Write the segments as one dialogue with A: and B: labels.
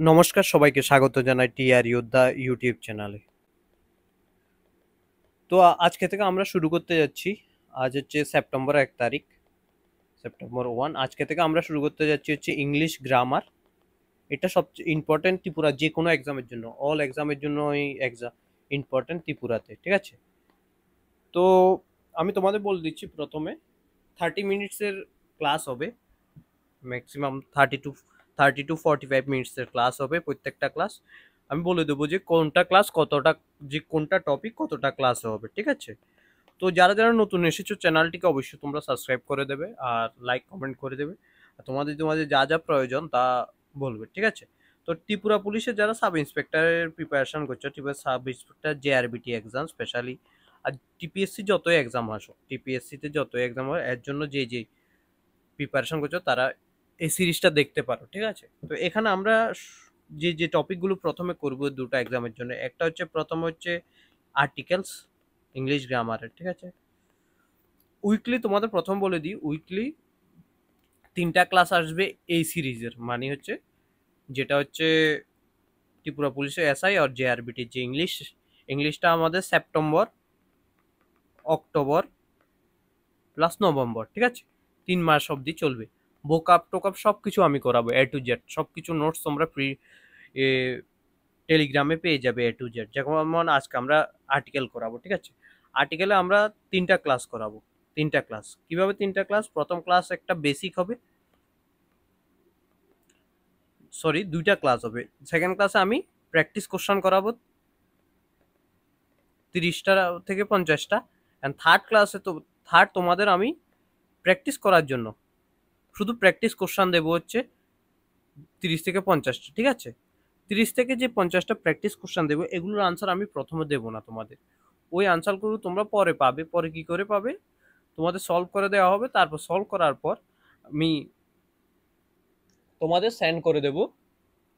A: নমস্কার, সবাইকে স্বাগত জানাই টিআর যোদ্ধা ইউটিউব চ্যানেলে। তো আজকে থেকে আমরা শুরু করতে যাচ্ছি। আজ হচ্ছে সেপ্টেম্বর 1 তারিখ, সেপ্টেম্বর 1। আজকে থেকে আমরা শুরু করতে যাচ্ছি হচ্ছে ইংলিশ গ্রামার। এটা সবচেয়ে ইম্পর্টেন্ট ত্রিপুরা যে কোনো এক্সামের জন্য, অল এক্সামের জন্য এই এক্সাম ইম্পর্টেন্ট ত্রিপুরাতে, ঠিক আছে? তো আমি তোমাদের বলে দিচ্ছি, প্রথমে 30 মিনিটসের ক্লাস হবে, ম্যাক্সিমাম 30 টু 45 মিনিটসের ক্লাস হবে প্রত্যেকটা ক্লাস। আমি বলে দেবো যে কোনটা ক্লাস কতটা, যে কোনটা টপিক কতটা ক্লাসে হবে, ঠিক আছে? তো যারা যারা নতুন এসেছো চ্যানেলটিকে অবশ্যই তোমরা সাবস্ক্রাইব করে দেবে আর লাইক কমেন্ট করে দেবে। আর তোমাদের তোমাদের যা যা প্রয়োজন তা বলবে, ঠিক আছে? তো ত্রিপুরা পুলিশের যারা সাব ইন্সপেক্টরের প্রিপারেশন করছো, Tripura sub inspector JRBT exam specially, আর টিপিএসসি যতই এক্সাম আসো, টিপিএসসিতে যতই এক্সাম হয় এর জন্য যে যে প্রিপারেশন করছো তারা এই সিরিজটা দেখতে পারো, ঠিক আছে? তো এখানে আমরা যে যে টপিকগুলো প্রথমে করব দুটো এক্সামের জন্য, একটা হচ্ছে প্রথম হচ্ছে আর্টিকেলস, ইংলিশ গ্রামারের, ঠিক আছে? উইকলি তোমাদের প্রথম বলে দিই, উইকলি 3টা ক্লাস আসবে এই সিরিজের, মানে হচ্ছে যেটা হচ্ছে ত্রিপুরা পুলিশের এসআই আর জেআরবিটি যে ইংলিশটা আমাদের সেপ্টেম্বর, অক্টোবর প্লাস নভেম্বর, ঠিক আছে? 3 মাস অবধি চলবে। বোকাপ টোকাপ সব কিছু আমি করাবো, A to Z সব কিছু নোটস তোমরা ফ্রি টেলিগ্রামে পেয়ে যাবে, A to Z। যেমন আজকে আমরা আর্টিকেল করাবো, ঠিক আছে? আর্টিকেলে আমরা 3টা ক্লাস করাবো। 3টা ক্লাস কিভাবে? 3টা ক্লাস, প্রথম ক্লাস একটা বেসিক হবে, সরি 2টা ক্লাস হবে। সেকেন্ড ক্লাসে আমি প্র্যাকটিস কোশ্চেন করাবো 30টা থেকে 50টা। অ্যান্ড থার্ড ক্লাসে তো থার্ড তোমাদের আমি প্র্যাকটিস করার জন্য শুধু প্র্যাকটিস কোশ্চেন দেবো হচ্ছে 30 থেকে 50টা, ঠিক আছে? 30 থেকে যে 50টা প্র্যাকটিস কোশ্চেন দেবো, এগুলোর আনসার আমি প্রথমে দেবো না তোমাদের, ওই আনসারগুলো তোমরা পরে পাবে। পরে কি করে পাবে? তোমাদের সলভ করে দেওয়া হবে, তারপর সলভ করার পর আমি তোমাদের সেন্ড করে দেবো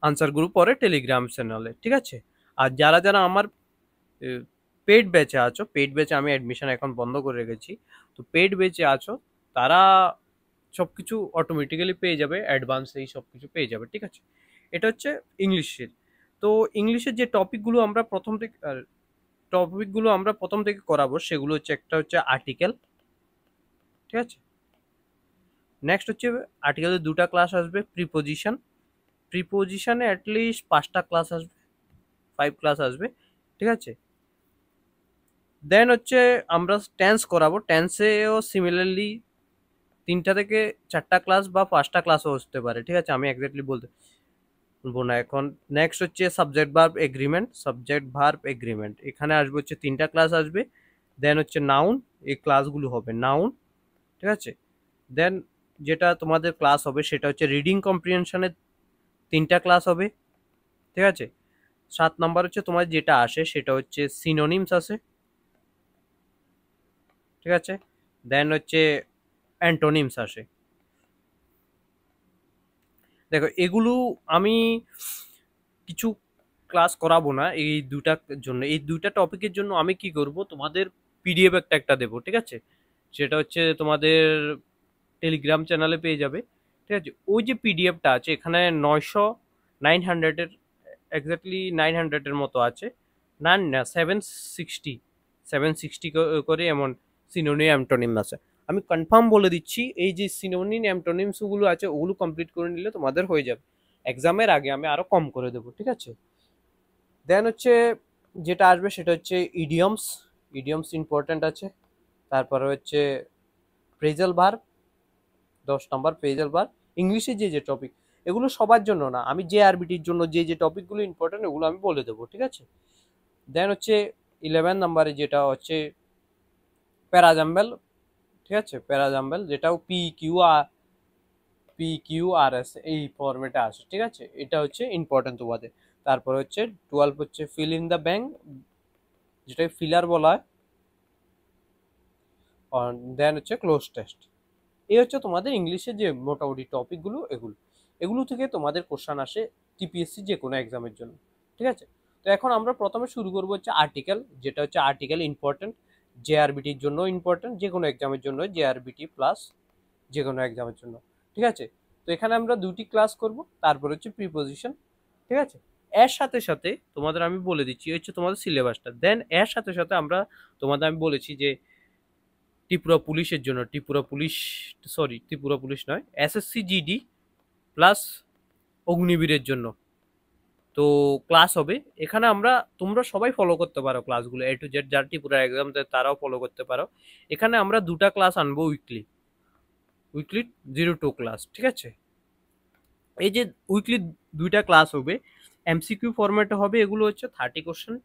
A: আনসারগুলো পরে টেলিগ্রাম চ্যানেলে, ঠিক আছে? আর যারা যারা আমার পেড ব্যাচে আছো, পেড ব্যাচে আমি অ্যাডমিশন এখন বন্ধ করে রেখেছি, তো পেড ব্যাচে আছো তারা সব কিছু অটোমেটিক্যালি পেয়ে যাবে, অ্যাডভান্স এই সব কিছু পেয়ে যাবে, ঠিক আছে? এটা হচ্ছে ইংলিশের। তো ইংলিশের যে টপিকগুলো আমরা প্রথম থেকে করাবো সেগুলো হচ্ছে, একটা হচ্ছে আর্টিকেল, ঠিক আছে? নেক্সট হচ্ছে আর্টিকেলের 2টা ক্লাস আসবে, প্রিপোজিশন, প্রিপোজিশনে অ্যাটলিস্ট 5টা ক্লাস আসবে, 5 ক্লাস আসবে, ঠিক আছে? দেন হচ্ছে আমরা টেন্স করাবো, টেন্সেও সিমিলারলি 3টা থেকে 4টা ক্লাস বা 5টা ক্লাসও হতে পারে, ঠিক আছে? আমি এক্স্যাক্টলি বলবো না এখন। নেক্সট হচ্ছে সাবজেক্ট ভার্ব এগ্রিমেন্ট, এখানে আসবে হচ্ছে 3টা ক্লাস আসবে। দেন হচ্ছে নাউন, এই ক্লাসগুলো হবে নাউন, ঠিক আছে? দেন যেটা তোমাদের ক্লাস হবে সেটা হচ্ছে রিডিং কম্প্রিহেনশনের 3টা ক্লাস হবে, ঠিক আছে? 7 নম্বর হচ্ছে তোমার যেটা আসে সেটা হচ্ছে সিনোনিমস আসে, ঠিক আছে? দেন হচ্ছে অ্যান্টোনিমস আসে। দেখো এগুলো আমি কিছু ক্লাস করাবো না এই দুটার জন্য, এই 2টা টপিকের জন্য আমি কি করব, তোমাদের পিডিএফ একটা দেবো, ঠিক আছে? সেটা হচ্ছে তোমাদের টেলিগ্রাম চ্যানেলে পেয়ে যাবে, ঠিক আছে? ওই যে পিডিএফটা আছে এখানে 900 এক্স্যাক্টলি 900-এর মতো আছে, না না 760 করে এমন সিনোনিম অ্যান্টোনিম আছে। আমি কনফার্ম বলে দিচ্ছি, এই যে সিনোনিম অ্যান্টোনিমসগুলো আছে ওগুলো কমপ্লিট করে নিলে তোমাদের হয়ে যাবে। এক্সামের আগে আমি আরো কম করে দেবো, ঠিক আছে? দেন হচ্ছে যেটা আসবে সেটা হচ্ছে ইডিয়মস, ইডিয়মস ইম্পর্ট্যান্ট আছে। তারপরে হচ্ছে ফ্রেজাল ভার্ব, 10 নম্বর ফ্রেজাল ভার্ব। ইংলিশে যে যে টপিক, এগুলো সবার জন্য না, আমি যে আরবিটির জন্য যে যে টপিকগুলো ইম্পর্টেন্ট ওগুলো আমি বলে দেবো, ঠিক আছে? দেন হচ্ছে 11 নম্বরে যেটা হচ্ছে প্যারাজাম্বেল, ঠিক আছে? প্যারাজাম্বেল যেটাও পি কিউ আর এস এই ফরম্যাটে আসে, ঠিক আছে? এটা হচ্ছে ইম্পর্টেন্ট তোমাদের। তারপর হচ্ছে 12 হচ্ছে ফিল ইন দ্য ব্যাঙ্ক, যেটা ফিলার বলা হয়। দেন হচ্ছে ক্লোজ টেস্ট। এই হচ্ছে তোমাদের ইংলিশের যে মোটামুটি টপিকগুলো, এগুলো এগুলো থেকে তোমাদের কোশ্চান আসে টিপিএসসি যে কোনো এক্সামের জন্য, ঠিক আছে? তো এখন আমরা প্রথমে শুরু করবো হচ্ছে আর্টিকেল, যেটা হচ্ছে আর্টিকেল ইম্পর্টেন্ট, জেআরবিটির জন্য ইম্পর্টেন্ট, যে কোনো এক্সামের জন্য জেআরবিটি প্লাস যে কোনো এক্সামের জন্য, ঠিক আছে? তো এখানে আমরা 2টি ক্লাস করব, তারপর হচ্ছে প্রিপোজিশন, ঠিক ঠিক আছে। এর সাথে সাথে তোমাদের আমি বলে দিচ্ছি হচ্ছে তোমাদের সিলেবাসটা। দেন এর সাথে সাথে আমরা তোমাদের আমি বলেছি যে ত্রিপুরা পুলিশের জন্য ত্রিপুরা পুলিশ নয়, এসএসসি জিডি প্লাস অগ্নিবীরের জন্য তো ক্লাস হবে এখানে। তোমরা সবাই ফলো করতে পারো ক্লাসগুলো, এ টু জেড, যারা ত্রিপুরা এক্সাম দেয় তারাও ফলো করতে পারো। এখানে আমরা দুটা ক্লাস আনবো উইকলি, উইকলি 02 ক্লাস, ঠিক আছে। এই যে উইকলি দুইটা ক্লাস হবে, এমসিকিউ ফরম্যাটে হবে। এগুলো হচ্ছে 30 কোশ্চেন,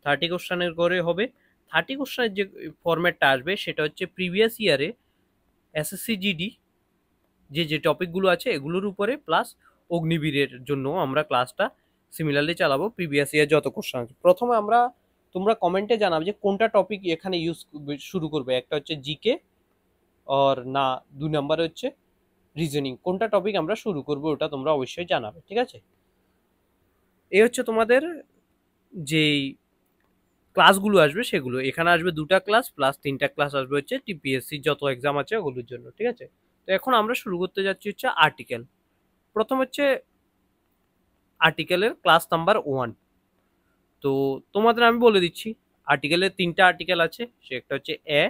A: 30 কোশ্চেনের করে হবে। 30 কোশ্চেনের যে ফরম্যাটটা আসবে সেটা হচ্ছে প্রিভিয়াস ইয়ারে এসএসসি জিডি যে টপিকগুলো আছে এগুলোর উপরে, প্লাস অগ্নিবীরের জন্য আমরা ক্লাসটা সিমিলারলি চালাবো প্রিভিয়াস ইয়ার যত কোশ্চেন আছে। প্রথমে তোমরা কমেন্টে জানাবে যে কোনটা টপিক এখানে শুরু করবে। একটা হচ্ছে জিকে আর না 2 নম্বরে হচ্ছে রিজনিং, কোনটা টপিক আমরা শুরু করবো ওটা তোমরা অবশ্যই জানাবে, ঠিক আছে। এই হচ্ছে তোমাদের যেই ক্লাসগুলো আসবে সেগুলো। এখানে আসবে দুটা ক্লাস প্লাস 3টা ক্লাস আসবে হচ্ছে টিপিএসসি যত এক্সাম আছে ওগুলোর জন্য, ঠিক আছে। তো এখন আমরা শুরু করতে যাচ্ছি হচ্ছে আর্টিকেল। প্রথম হচ্ছে আর্টিকেলের ক্লাস নাম্বার 1। তো তোমাদের আমি বলে দিচ্ছি, আর্টিকেলের 3টা আর্টিকেল আছে, সে একটা হচ্ছে এ,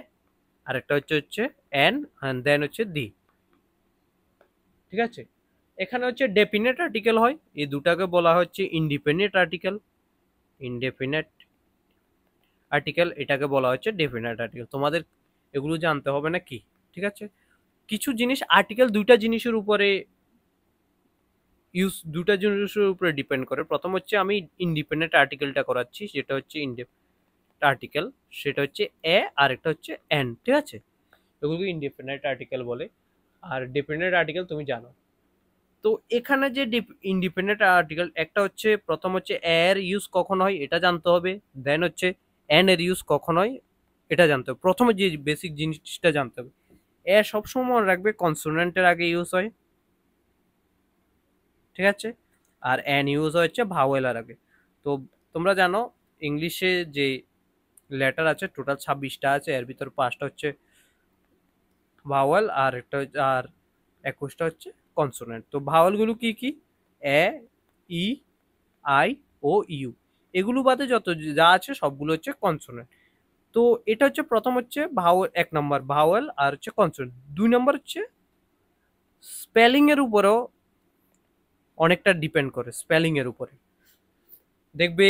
A: আর একটা হচ্ছে এন, অ্যান্ড দেন হচ্ছে দি, ঠিক আছে। এখানে হচ্ছে ডেফিনেট আর্টিকেল হয়, এই দুটাকে বলা হচ্ছে ইন্ডিপেন্ডেন্ট আর্টিকেল। ইনডেফিনেট আর্টিকেল এটাকে বলা হচ্ছে ডেফিনেট আর্টিকেল। তোমাদের এগুলো জানতে হবে না কি, ঠিক আছে। কিছু জিনিস আর্টিকেল দুইটা জিনিসের উপরে দুটা জিনিসের উপরে ডিপেন্ড করে। প্রথম হচ্ছে আমি ইন্ডিপেন্ডেন্ট আর্টিকেলটা করাচ্ছি, যেটা হচ্ছে আর্টিকেল, সেটা হচ্ছে এ, আর একটা হচ্ছে এন, ঠিক আছে। এগুলোকে ইন্ডিপেন্ডেন্ট আর্টিকেল বলে। আর ডিপেন্ডেন্ট আর্টিকেল তুমি জানো। তো এখানে যে ইন্ডিপেন্ডেন্ট আর্টিকেল, একটা হচ্ছে প্রথম হচ্ছে এর ইউজ কখন হয় এটা জানতে হবে, দেন হচ্ছে এন এর ইউজ কখন হয় এটা জানতে হবে। প্রথমে যে বেসিক জিনিসটা জানতে হবে, এ সবসময় মনে রাখবে কনসোনেন্টের আগে ইউজ হয়, ঠিক আছে। আর এন ইউজ হচ্ছে ভাওয়েলের আগে। তো তোমরা জানো ইংলিশে যে লেটার আছে টোটাল 26টা আছে, এর ভিতর 5টা হচ্ছে ভাওয়েল আর একটা আর 21টা হচ্ছে কনসোনেন্ট। তো ভাওয়েলগুলো কি কি? এ, ই, আই, ও, ইউ। এগুলো বাদে যত যা আছে সবগুলো হচ্ছে কনসোনেন্ট। তো এটা হচ্ছে প্রথম হচ্ছে ভাওয়েল, 1 নম্বর ভাওয়েল আর হচ্ছে কনসোনেন্ট। 2 নম্বর হচ্ছে স্পেলিং এর উপরেও অনেকটা ডিপেন্ড করে, স্পেলিং এর উপরে দেখবে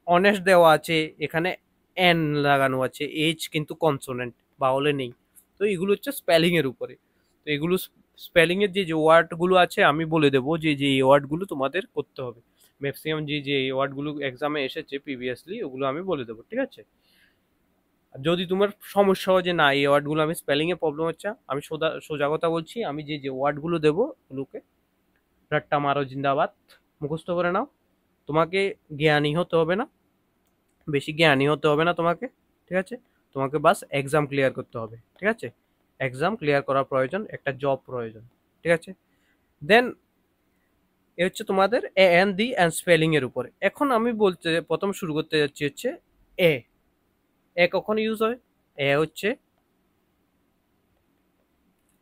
A: অনেস্ট দেওয়া আছে, এখানে এন লাগানো আছে, এইচ কিন্তু কনসোনেন্ট বাউলে নেই। তো এগুলো হচ্ছে স্পেলিং এর উপরে। তো এগুলো স্পেলিং এর যে ওয়ার্ডগুলো আছে আমি বলে দেবো যে ওয়ার্ডগুলো তোমাদের করতে হবে। ম্যাক্সিমাম যে ওয়ার্ডগুলো এক্সামে এসেছে প্রিভিয়াসলি ওগুলো আমি বলে দেবো, ঠিক আছে। যদি তোমার সমস্যা হয় যে না এই ওয়ার্ডগুলো আমি স্পেলিং এ প্রবলেম হচ্ছে, আমি সোজা কথা বলছি, আমি যে ওয়ার্ডগুলো দেবো ওগুলোকে রাট্টা মারো জিন্দাবাদ মুখস্থ করে নাও। তোমাকে জ্ঞানী হতে হবে না, বেশি জ্ঞানী হতে হবে না তোমাকে, ঠিক আছে। তোমাকে বাস এক্সাম ক্লিয়ার করতে হবে, ঠিক আছে। এক্সাম ক্লিয়ার করার প্রয়োজন, একটা জব প্রয়োজন, ঠিক আছে। দেন এ হচ্ছে তোমাদের A N the and spelling এর উপরে। এখন আমি বলতে প্রথম শুরু করতে যাচ্ছি হচ্ছে এ। এ কখন ইউজ হয়? এ হচ্ছে,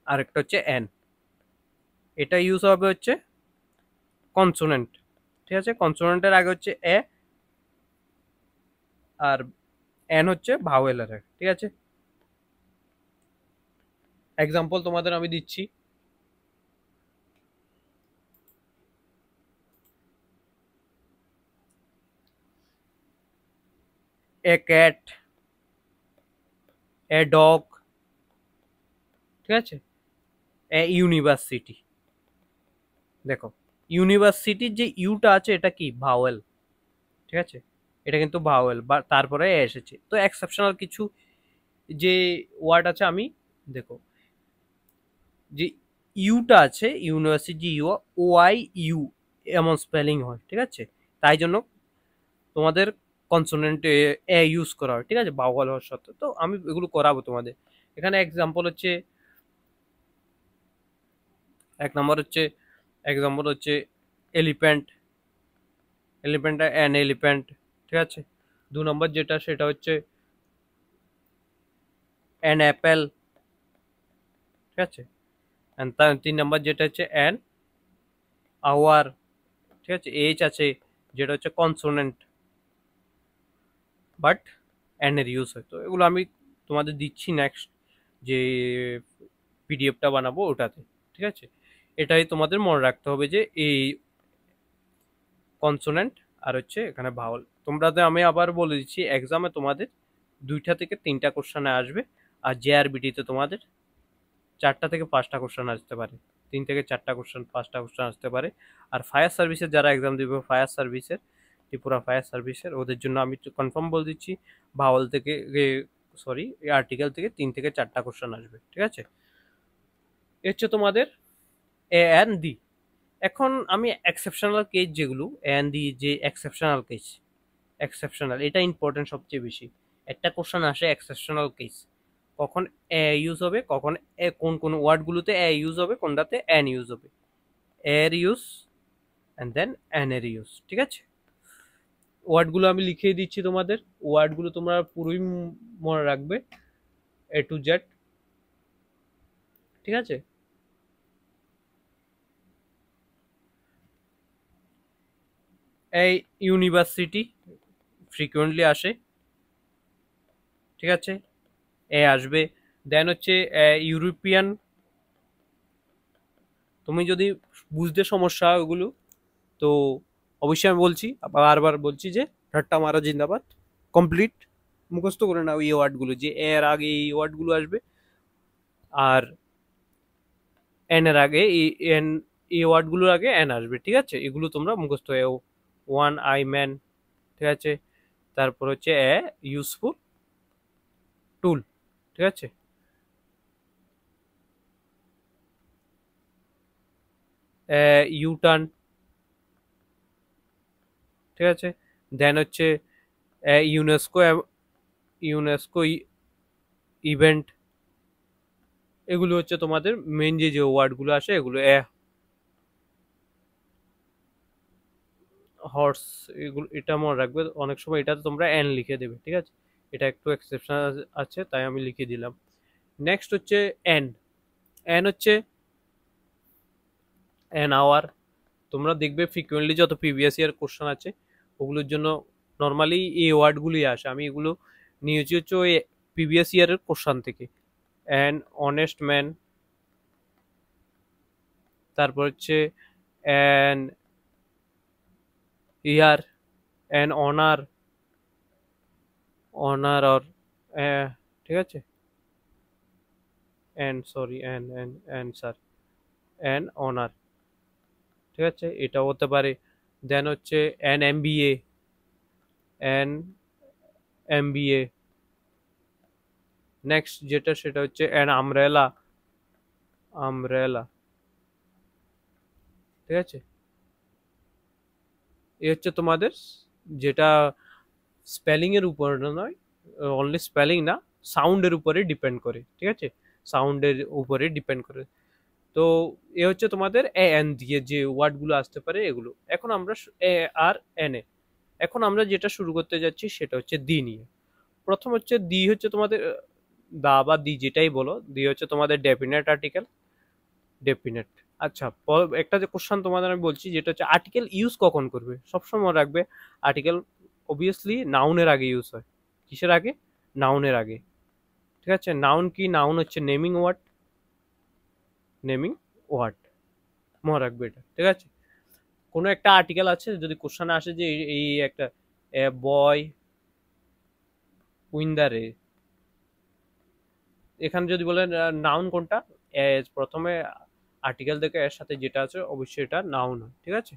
A: আরেকটা হচ্ছে এন। এটা ইউজ হবে হচ্ছে কনসোনেন্ট, ঠিক আছে। কনসোনেন্টের আগে হচ্ছে এ, আর এন হচ্ছে ভাওয়েলের আগে, ঠিক আছে। এক্সাম্পল তোমাদের আমি দিচ্ছি, এ ক্যাট, এ ডগ, ঠিক আছে। A university. দেখো ইউনিভার্সিটির যে ইউটা আছে এটা কি ভাওয়েল, ঠিক আছে। এটা কিন্তু ভাওয়েল বা তারপরে এ এসেছে। তো এক্সেপশনাল কিছু যে ওয়ার্ড আছে আমি, দেখো যে ইউটা আছে ইউনিভার্সিটি ইউ, ও আই ইউ এমন স্পেলিং হয়, ঠিক আছে। তাই জন্য তোমাদের কনসোনেন্ট এ ইউজ করা হয়, ঠিক আছে, ভাওয়াল হওয়ার সত্ত্বেও। তো আমি এগুলো করাবো তোমাদের। এখানে এক্সাম্পল হচ্ছে, 1 নম্বর হচ্ছে এক্সাম্পল হচ্ছে এলিফ্যান্ট, এলিফ্যান্ট অ্যান এলিফ্যান্ট, ঠিক আছে। 2 নম্বর যেটা সেটা হচ্ছে অ্যান অ্যাপেল, ঠিক আছে। 3 নম্বর যেটা হচ্ছে অ্যান আওয়ার, ঠিক আছে। এইচ আছে যেটা হচ্ছে কনসোনেন্ট বাট এন এর ইউজ হয়। তো এগুলো আমি তোমাদের দিচ্ছি নেক্সট যে পিডিএফটা বানাবো ওটাতে, ঠিক আছে। এটাই তোমাদের মনে রাখতে হবে যে এই কনসোনেন্ট আর হচ্ছে এখানে ভাওয়াল। তোমরাদের আমি আবার বলে দিচ্ছি, এক্সামে তোমাদের 2টা থেকে 3টা কোশ্চেন আসবে, আর জেআরবিটিতে তোমাদের 4টা থেকে 5টা কোশ্চেন আসতে পারে, 3 থেকে 4টা কোশ্চেন 5টা কোশ্চেন আসতে পারে। আর ফায়ার সার্ভিসের যারা এক্সাম দিবে, ফায়ার সার্ভিসের, ত্রিপুরা ফায়ার সার্ভিসের, ওদের জন্য আমি কনফার্ম বলে দিচ্ছি ভাওয়াল থেকে সরি আর্টিকেল থেকে 3 থেকে 4টা কোশ্চেন আসবে, ঠিক আছে। এ হচ্ছে তোমাদের এ অ্যান্ড ডি। এখন আমি এক্সেপশনাল কেস যেগুলো এ অ্যান্ড ডি, যে এক্সেপশনাল কেস, এক্সেপশনাল এটা ইম্পর্টেন্ট সবচেয়ে বেশি। একটা কোশ্চেন আসে এক্সেপশনাল কেস, কখন এ ইউজ হবে, কখন এ কোন কোন ওয়ার্ডগুলোতে এ ইউজ হবে, কোনটাতে এন ইউজ হবে, এর ইউজ অ্যান্ড দেন এন এর ইউজ, ঠিক আছে। ওয়ার্ডগুলো আমি লিখিয়ে দিচ্ছি তোমাদের, ওয়ার্ডগুলো তোমরা পুরোই মনে রাখবে এ টু জেড, ঠিক আছে। এই ইউনিভার্সিটি ফ্রিকুয়েন্টলি আসে, ঠিক আছে, এ আসবে। দেন হচ্ছে ইউরোপিয়ান, তুমি যদি বুঝতে সমস্যা ওগুলো, তো অবশ্যই আমি বলছি, বারবার বলছি যে ঠাট্টা মারা জিন্দাবাদ, কমপ্লিট মুখস্থ করে নাও এই ওয়ার্ডগুলো, যে এর আগে এই ওয়ার্ডগুলো আসবে, আর এন এর আগে এন, এই ওয়ার্ডগুলোর আগে এন আসবে, ঠিক আছে। এগুলো তোমরা মুখস্থ হয়ে ওয়ান আই ম্যান, ঠিক আছে। তারপর হচ্ছে এ ইউজফুল টুল, ঠিক আছে। ইউটার্ন, ঠিক আছে। দেন হচ্ছে ইউনেস্কো, ইউনেস্কো ইভেন্ট। এগুলো হচ্ছে তোমাদের মেন যে যে ওয়ার্ডগুলো আসে, এগুলো হর্স, এগুলো এটা মনে রাখবে। অনেক সময় এটাতে তোমরা এন লিখে দেবে, ঠিক আছে। এটা একটু এক্সেপশন আছে তাই আমি লিখে দিলাম। নেক্সট হচ্ছে এন। এন হচ্ছে এন আওয়ার। তোমরা দেখবে ফ্রিকুয়েন্টলি যত প্রিভিয়াস ইয়ার কোশ্চেন আছে ওগুলোর জন্য নর্মালি এই ওয়ার্ডগুলোই আসে। আমি এগুলো নিয়েছি হচ্ছে ওই প্রিভিয়াস ইয়ারের কোশ্চেন থেকে। অ্যান অনেস্ট ম্যান, তারপর হচ্ছে an year, an honour, honour or, ঠিক আছে, an sorry an an answer, an honour, ঠিক আছে, এটা হতে পারে। দেন হচ্ছে an MBA, an MBA. Next যেটা সেটা হচ্ছে অ্যান আমব্রেলা, আমব্রেলা, ঠিক আছে। এ হচ্ছে তোমাদের যেটা স্পেলিং এর উপর নয়, অনলি স্পেলিং না, সাউন্ডের উপরে ডিপেন্ড করে, ঠিক আছে, সাউন্ডের উপরে ডিপেন্ড করে। তো এ হচ্ছে তোমাদের এ এন দিয়ে যে ওয়ার্ডগুলো আসতে পারে এগুলো। এখন আমরা এ আর এন এ, এখন আমরা যেটা শুরু করতে যাচ্ছি সেটা হচ্ছে দি নিয়ে। প্রথম হচ্ছে দি, হচ্ছে তোমাদের দা বা দি যেটাই বলো, দি হচ্ছে তোমাদের ডেফিনেট আর্টিকেল, ডেফিনেট। আচ্ছা, একটা যে কোশ্চেন তোমাদের আমি বলছি যেটা হচ্ছে আর্টিকেল ইউজ কখন করবে, সবসময় রাখবে আর্টিকেল অবভিয়াসলি নাউনের আগে ইউজ হয়। কিসের আগে? নাউনের আগে, ঠিক আছে। নাউন কি? নাউন হচ্ছে নেমিং ওয়ার্ড, নেমিং ওয়ার্ড, মনে রাখবে এটা, ঠিক আছে। কোনো একটা আর্টিকেল আছে, যদি কোশ্চেন আসে যে এই একটা বয় উইন দ্য রে, এখানে যদি বলেন নাউন কোনটা, প্রথমে আর্টিকেল দেখে এর সাথে যেটা আছে অবশ্যই এটা নাউন হয়, ঠিক আছে।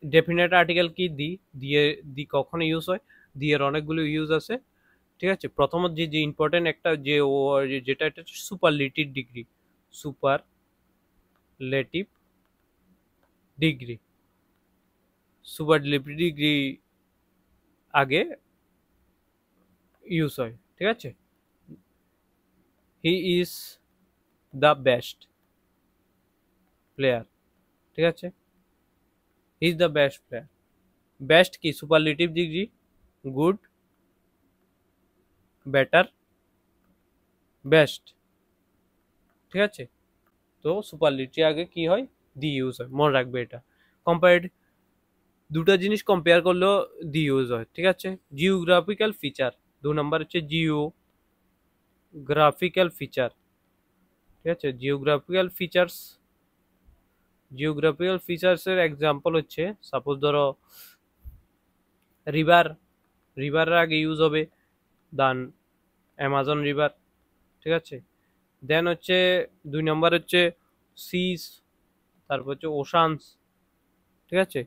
A: ডেফিনেট আর্টিকেল কি? দি, দিয়ে দি কখন ইউজ হয়? দি এর অনেকগুলো ইউজ আছে, ঠিক আছে। প্রথমত যে যে ইম্পর্টেন্ট একটা যে যেটা এটা superlative degree, superlative degree, superlative degree আগে ইউজ হয়, ঠিক আছে। He is the best player, ঠিক আছে, he is the best player. Best কি? Superlative degree, good, better, best, ঠিক আছে। তো সুপারলেটিভ আগে কি হয়, দি ইউজ হয়, মনে রাখবে এটা। কম্পারেটিভ, দুটো জিনিস কম্পেয়ার করলেও দি ইউজ হয়, ঠিক আছে। জিওগ্রাফিক্যাল ফিচার, 2 নম্বর হচ্ছে জিওগ্রাফিক্যাল ফিচার, ঠিক আছে। জিওগ্রাফিক্যাল ফিচার্সের এক্সাম্পল হচ্ছে, সাপোজ ধরো রিভার, রিভারের আগে ইউজ হবে দান অ্যামাজন রিভার, ঠিক আছে। দেন হচ্ছে 2 নম্বর হচ্ছে সিস, তারপর হচ্ছে ওশানস, ঠিক আছে।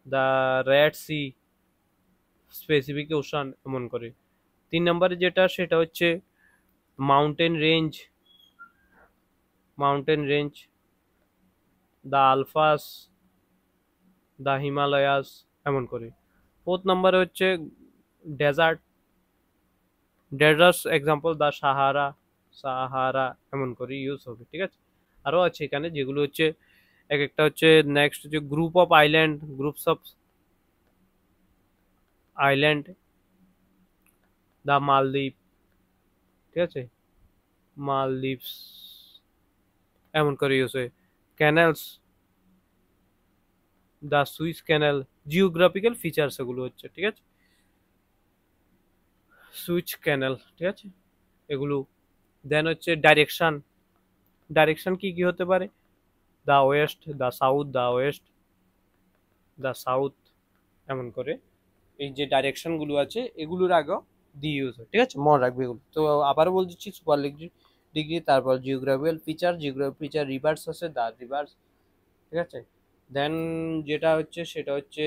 A: The red sea, specific ocean, এমন করে। 3 নম্বরে যেটা সেটা হচ্ছে mountain range, mountain range, the Alps, the Himalayas, এমন করে। 4 নম্বরে হচ্ছে desert, deserts example the Sahara, Sahara, এমন করে ইউজ হবে, ঠিক আছে। আরও আছে এখানে যেগুলো হচ্ছে এক একটা হচ্ছে, নেক্সট হচ্ছে group of island, groups of island, the মালদ্বীপ, ঠিক আছে, মালদ্বীপস, এমন করে ইউজ হয়। Canals, the Swiss canal, geographical features এগুলো হচ্ছে, ঠিক আছে। সুইচ ক্যানেল, ঠিক আছে, এগুলো। দেন হচ্ছে ডাইরেকশন, ডাইরেকশন কি কি হতে পারে, the West, the south, the West, the south, এমন করে। এই যে ডাইরেকশনগুলো আছে এগুলোর আগেও দি ইউজ হয়, ঠিক আছে, মনে রাখবে এগুলো। তো আবারও বল দিচ্ছি, সুপার ডিগ্রি, তারপর geographical feature, geography feature rivers আছে, দ্য রিভার্স, ঠিক আছে। দেন যেটা হচ্ছে সেটা হচ্ছে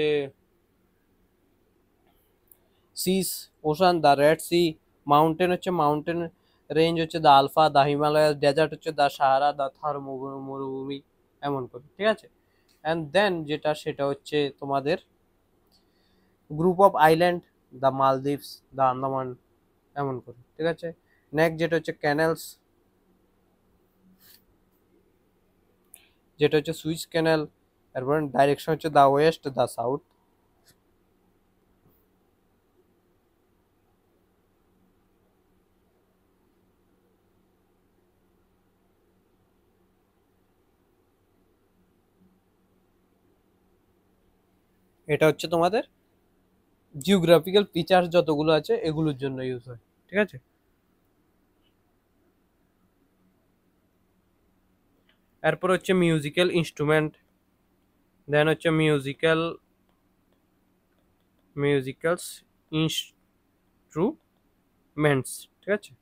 A: seas, ocean, the red sea. Mountain হচ্ছে মাউন্টেন রেঞ্জ হচ্ছে the Alps, the Himalayas. Desert হচ্ছে দ্য সাহারা, দ্য থার মরুভূমি, এমন করে, ঠিক আছে। অ্যান্ড দেন যেটা সেটা হচ্ছে তোমাদের group of island, the Maldives, the Andaman, এমন করে, ঠিক আছে। নেক্সট যেটা হচ্ছে ক্যানেলস, যেটা হচ্ছে সুইস ক্যানেল। তারপর ডাইরেকশন হচ্ছে দ্য ওয়েস্ট, দ্য সাউথ। এটা হচ্ছে তোমাদের জিওগ্রাফিক্যাল ফিচার্স যতগুলো আছে এগুলোর জন্য ইউজ হয়, ঠিক আছে। এরপর হচ্ছে মিউজিক্যাল ইনস্ট্রুমেন্ট, দেন হচ্ছে মিউজিক্যালস ইনস্ট্রুমেন্টস, ঠিক আছে।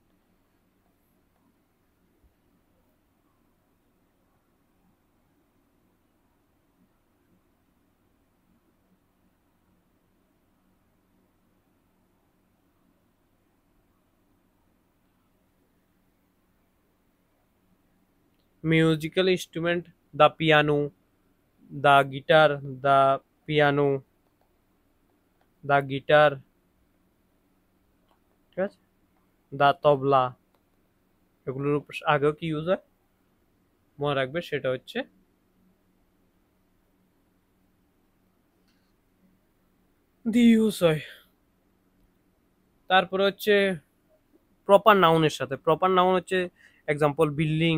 A: Musical instrument, the piano, the guitar, the piano, the guitar, ঠিক আছে, দ্য তবলা, এগুলোর আগেও কি ইউজ হয় মনে রাখবে, সেটা হচ্ছে দি ইউজ হয়। তারপরে হচ্ছে প্রপার নাউনের সাথে, প্রপার নাউন হচ্ছে এক্সাম্পল বিল্ডিং,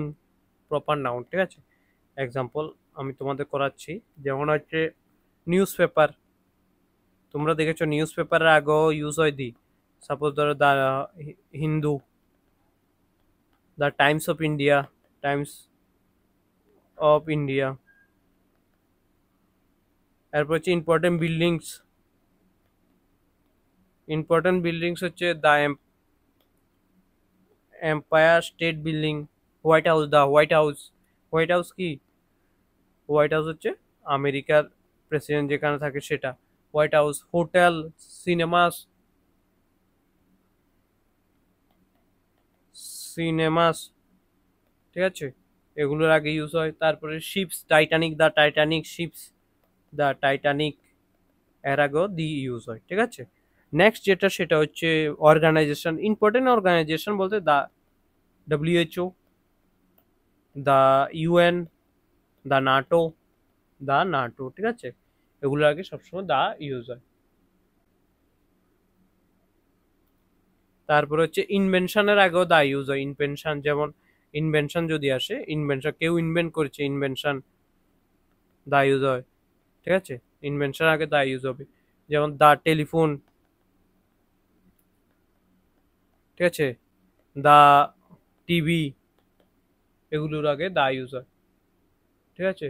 A: প্রপার নাউন, ঠিক আছে। এক্সাম্পল আমি তোমাদের করাচ্ছি, যেমন হচ্ছে নিউজ পেপার, তোমরা দেখেছো নিউজ পেপারের আগেও ইউজ হয় দি। সাপোজ ধরো the Hindu, the Times of India, Times of India. এরপর হচ্ছে ইম্পর্টেন্ট বিল্ডিংস, ইম্পর্টেন্ট বিল্ডিংস হচ্ছে the empire state building, white house, the white house. White house কি, হোয়াইট হাউস হচ্ছে আমেরিকার প্রেসিডেন্ট যেখানে থাকে সেটা white house. Hotel, cinemas, cinemas, ঠিক আছে, এগুলোর আগে ইউজ হয়। তারপরে ships, Titanic, the Titanic ships, the Titanic, এর আগেও দি ইউজ হয়, ঠিক আছে। নেক্সট যেটা সেটা হচ্ছে অর্গানাইজেশন, ইম্পর্টেন্ট অর্গানাইজেশন বলতে the WHO, the UN, the NATO, ঠিক আছে, এগুলোর আগে সবসময় দা ইউজ হয়। তারপর হচ্ছে ইনভেনশনের আগেও দা ইউজ হয়, ইনভেনশন যেমন ইনভেনশন যদি আসে, ইনভেনশন কেউ ইনভেন্ট করেছে, ইনভেনশন দা ইউজ হয়, ঠিক আছে? ইনভেনশন আগে দা ইউজ হবে, যেমন দা টেলিফোন, ঠিক আছে, দা টিভি, এগুলোর আগে দা ইউজ হয়, ঠিক আছে?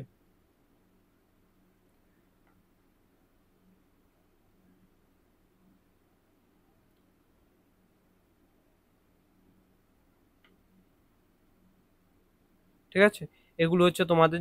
A: ঠিক আছে, এগুলো হচ্ছে তোমাদের